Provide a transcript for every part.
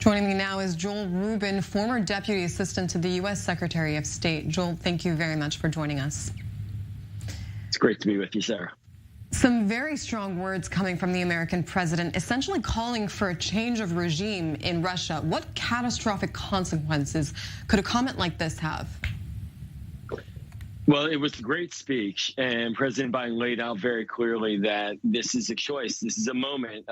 Joining me now is Joel Rubin, former Deputy Assistant to the U.S. Secretary of State. Joel, thank you very much for joining us. It's great to be with you, Sarah. Some very strong words coming from the American president, essentially calling for a change of regime in Russia. What catastrophic consequences could a comment like this have? Well, it was a great speech, and President Biden laid out very clearly that this is a choice. This is a moment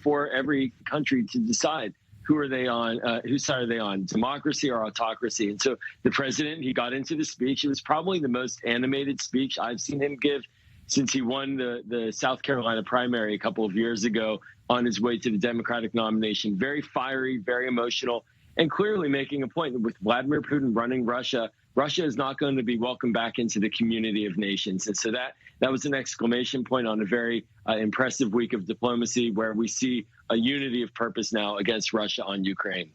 for every country to decide who are they on, whose side are they on, democracy or autocracy. And so the president, he got into the speech. It was probably the most animated speech I've seen him give since he won the South Carolina primary a couple of years ago on his way to the Democratic nomination. Very fiery, very emotional, and clearly making a point that with Vladimir Putin running Russia, Russia is not going to be welcomed back into the community of nations. And so that was an exclamation point on a very impressive week of diplomacy where we see a unity of purpose now against Russia on Ukraine.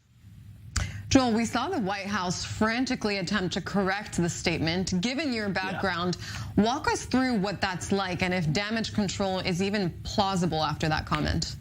Joel, we saw the White House frantically attempt to correct the statement. Given your background, walk us through what that's like and if damage control is even plausible after that comment.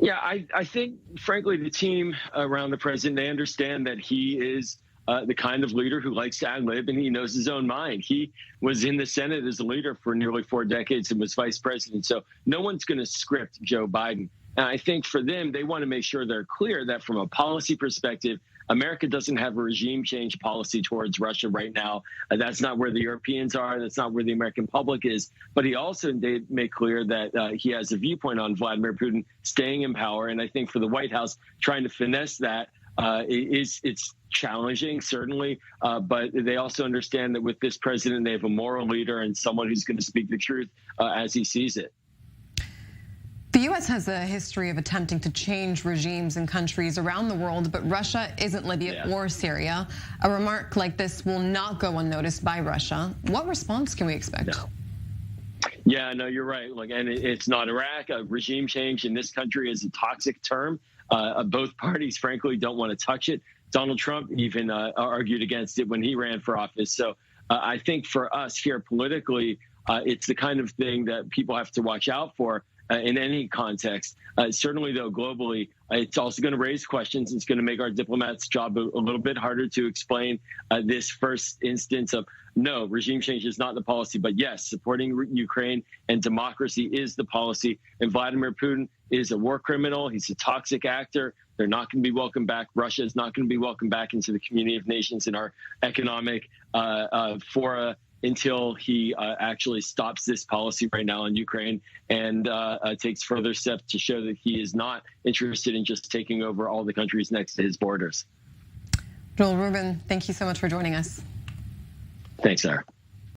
Yeah, I think, frankly, the team around the president, they understand that he is the kind of leader who likes to ad-lib, and he knows his own mind. He was in the Senate as a leader for nearly 4 decades and was vice president. So no one's going to script Joe Biden. And I think for them, they want to make sure they're clear that from a policy perspective, America doesn't have a regime change policy towards Russia right now. That's not where the Europeans are. That's not where the American public is. But he also did make clear that he has a viewpoint on Vladimir Putin staying in power. And I think for the White House, trying to finesse that it's challenging, certainly. But they also understand that with this president, they have a moral leader and someone who's going to speak the truth as he sees it. The U.S. has a history of attempting to change regimes in countries around the world, but Russia isn't Libya or Syria. A remark like this will not go unnoticed by Russia. What response can we expect? No. Yeah, no, you're right. And it's not Iraq. A regime change in this country is a toxic term. Both parties, frankly, don't want to touch it. Donald Trump even argued against it when he ran for office. So I think for us here politically, it's the kind of thing that people have to watch out for. In any context. Certainly, though, globally, it's also going to raise questions. It's going to make our diplomats' job a little bit harder to explain this first instance of, no, regime change is not the policy. But yes, supporting Ukraine and democracy is the policy. And Vladimir Putin is a war criminal. He's a toxic actor. They're not going to be welcomed back. Russia is not going to be welcomed back into the community of nations in our economic fora until he actually stops this policy right now in Ukraine and takes further steps to show that he is not interested in just taking over all the countries next to his borders. Joel Rubin, thank you so much for joining us. Thanks, Sarah.